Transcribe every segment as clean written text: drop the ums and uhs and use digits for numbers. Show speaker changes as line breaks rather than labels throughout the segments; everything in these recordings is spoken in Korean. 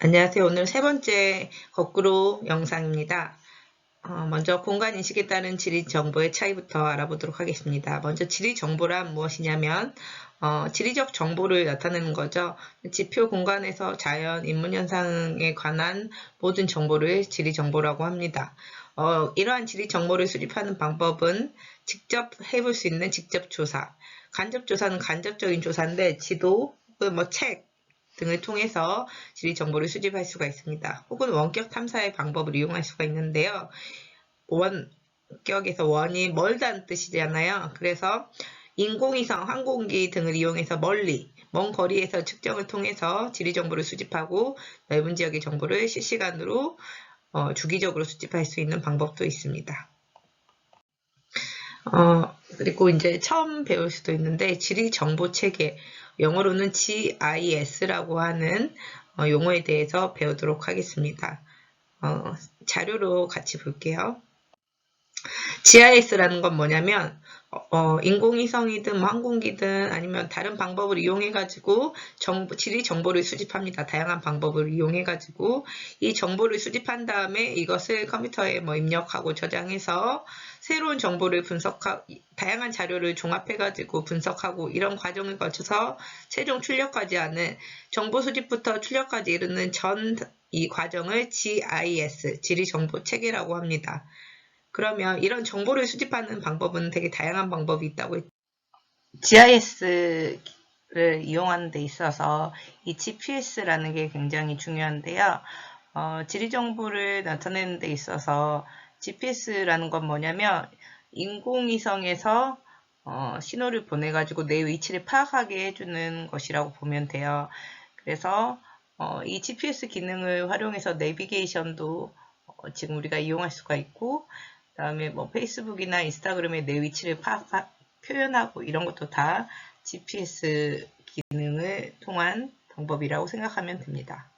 안녕하세요. 오늘 세 번째 거꾸로 영상입니다. 먼저 공간 인식에 따른 지리 정보의 차이부터 알아보도록 하겠습니다. 먼저 지리 정보란 무엇이냐면 지리적 정보를 나타내는 거죠. 지표 공간에서 자연, 인문 현상에 관한 모든 정보를 지리 정보라고 합니다. 이러한 지리 정보를 수집하는 방법은 직접 해볼 수 있는 직접 조사, 간접 조사는 간접적인 조사인데 지도, 책 등을 통해서 지리 정보를 수집할 수가 있습니다. 혹은 원격 탐사의 방법을 이용할 수가 있는데요. 원격에서 원이 멀다는 뜻이잖아요. 그래서 인공위성, 항공기 등을 이용해서 먼 거리에서 측정을 통해서 지리 정보를 수집하고 넓은 지역의 정보를 실시간으로 주기적으로 수집할 수 있는 방법도 있습니다. 그리고 이제 처음 배울 수도 있는데 지리 정보 체계, 영어로는 GIS라고 하는 용어에 대해서 배우도록 하겠습니다. 자료로 같이 볼게요. GIS라는 건 뭐냐면 인공위성이든 항공기든 아니면 다른 방법을 이용해가지고 지리 정보를 수집합니다. 다양한 방법을 이용해가지고 이 정보를 수집한 다음에 이것을 컴퓨터에 입력하고 저장해서 새로운 정보를 다양한 자료를 종합해가지고 분석하고 이런 과정을 거쳐서 최종 출력하지 않은 정보 수집부터 출력까지 이르는 이 과정을 GIS, 지리 정보 체계라고 합니다. 그러면 이런 정보를 수집하는 방법은 되게 다양한 방법이 있다고 했죠. GIS를 이용하는 데 있어서 이 GPS라는 게 굉장히 중요한데요. 지리 정보를 나타내는 데 있어서 GPS라는 건 뭐냐면 인공위성에서 신호를 보내가지고 내 위치를 파악하게 해주는 것이라고 보면 돼요. 그래서 이 GPS 기능을 활용해서 내비게이션도 지금 우리가 이용할 수가 있고, 그 다음에 페이스북이나 인스타그램에 내 위치를 표현하고 이런 것도 다 GPS 기능을 통한 방법이라고 생각하면 됩니다.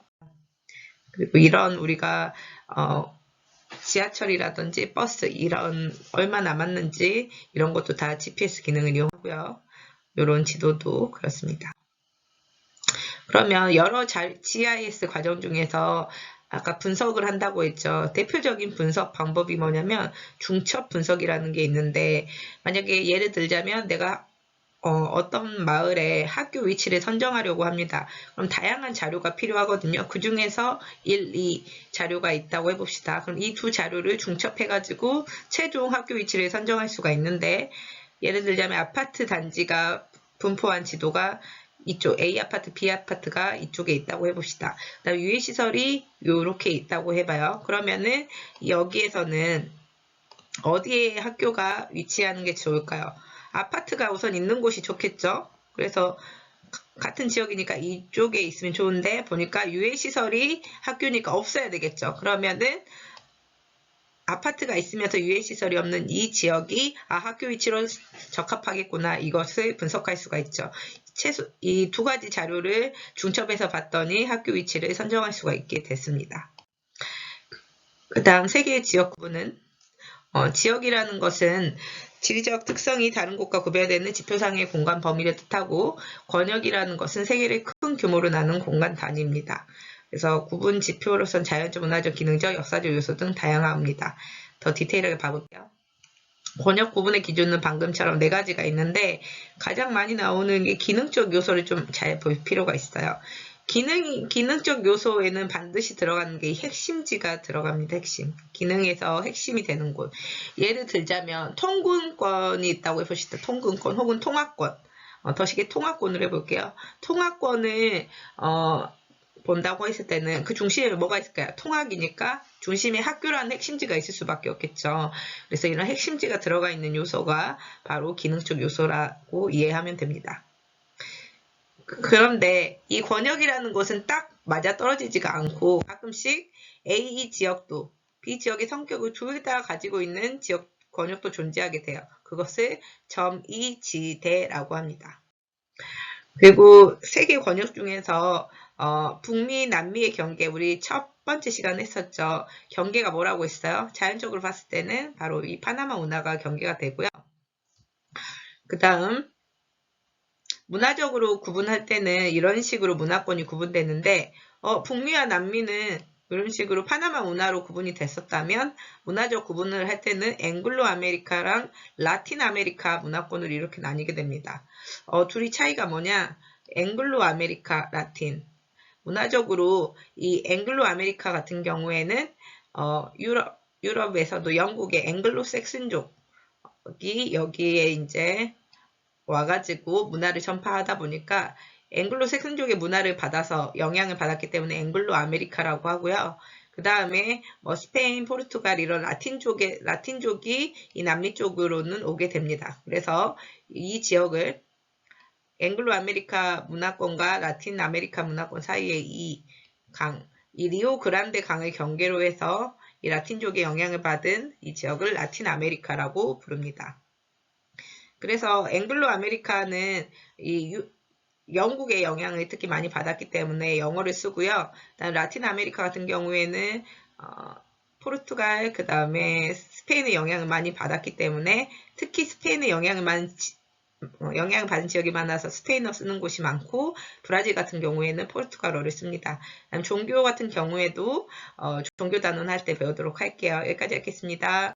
그리고 이런 우리가 지하철이라든지 버스 이런 얼마 남았는지 이런 것도 다 GPS 기능을 이용하고요. 이런 지도도 그렇습니다. 그러면 여러 GIS 과정 중에서 아까 분석을 한다고 했죠. 대표적인 분석 방법이 뭐냐면 중첩 분석이라는 게 있는데, 만약에 예를 들자면 내가 어떤 마을에 학교 위치를 선정하려고 합니다. 그럼 다양한 자료가 필요하거든요. 그 중에서 1, 2 자료가 있다고 해봅시다. 그럼 이 두 자료를 중첩해가지고 최종 학교 위치를 선정할 수가 있는데, 예를 들자면 아파트 단지가 분포한 지도가 이쪽 A 아파트, B 아파트가 이쪽에 있다고 해봅시다. 그다음에 유해시설이 이렇게 있다고 해봐요. 그러면은 여기에서는 어디에 학교가 위치하는 게 좋을까요? 아파트가 우선 있는 곳이 좋겠죠. 그래서 같은 지역이니까 이쪽에 있으면 좋은데 보니까 유해시설이 학교니까 없어야 되겠죠. 그러면은 아파트가 있으면서 유해시설이 없는 이 지역이 학교 위치로 적합하겠구나, 이것을 분석할 수가 있죠. 이 두 가지 자료를 중첩해서 봤더니 학교 위치를 선정할 수가 있게 됐습니다. 그 다음 세 개의 지역 구분은 지역이라는 것은 지리적 특성이 다른 곳과 구별되는 지표상의 공간 범위를 뜻하고, 권역이라는 것은 세계를 큰 규모로 나눈 공간 단위입니다. 그래서 구분 지표로선 자연적, 문화적, 기능적, 역사적 요소 등 다양합니다. 더 디테일하게 봐볼게요. 권역 구분의 기준은 방금처럼 4가지가 있는데, 가장 많이 나오는 게 기능적 요소를 좀 잘 볼 필요가 있어요. 기능적 요소에는 반드시 들어가는 게 핵심지가 들어갑니다. 핵심. 기능에서 핵심이 되는 곳. 예를 들자면 통근권이 있다고 해봅시다. 통근권 혹은 통화권. 더 쉽게 통화권을 해볼게요. 통화권을 본다고 했을 때는 그 중심에 뭐가 있을까요? 통학이니까 중심에 학교라는 핵심지가 있을 수밖에 없겠죠. 그래서 이런 핵심지가 들어가 있는 요소가 바로 기능적 요소라고 이해하면 됩니다. 그런데 이 권역이라는 것은 딱 맞아떨어지지가 않고 가끔씩 A 지역도 B 지역의 성격을 둘 다 가지고 있는 지역 권역도 존재하게 돼요. 그것을 점이지대라고 합니다. 그리고 세계 권역 중에서 북미, 남미의 경계, 우리 첫 번째 시간에 했었죠. 경계가 뭐라고 했어요? 자연적으로 봤을 때는 바로 이 파나마 운하가 경계가 되고요. 그 다음 문화적으로 구분할 때는 이런 식으로 문화권이 구분되는데, 북미와 남미는 이런 식으로 파나마 운하로 구분이 됐었다면 문화적 구분을 할 때는 앵글로 아메리카랑 라틴 아메리카 문화권으로 이렇게 나뉘게 됩니다. 둘이 차이가 뭐냐? 앵글로 아메리카, 라틴. 문화적으로 이 앵글로 아메리카 같은 경우에는 유럽에서도 영국의 앵글로 섹슨족이 여기에 이제 와가지고 문화를 전파하다 보니까 앵글로 섹슨족의 문화를 받아서 영향을 받았기 때문에 앵글로 아메리카라고 하고요. 그 다음에 스페인, 포르투갈 이런 라틴족이 이 남미 쪽으로는 오게 됩니다. 그래서 이 지역을 앵글로 아메리카 문화권과 라틴 아메리카 문화권 사이에 이 리오 그란데 강을 경계로 해서 이 라틴족의 영향을 받은 이 지역을 라틴 아메리카라고 부릅니다. 그래서 앵글로 아메리카는 영국의 영향을 특히 많이 받았기 때문에 영어를 쓰고요. 라틴 아메리카 같은 경우에는 포르투갈, 그 다음에 스페인의 영향을 많이 받았기 때문에 특히 스페인의 영향을 받은 지역이 많아서 스페인어 쓰는 곳이 많고, 브라질 같은 경우에는 포르투갈어를 씁니다. 종교 같은 경우에도 종교 단원 할 때 배우도록 할게요. 여기까지 하겠습니다.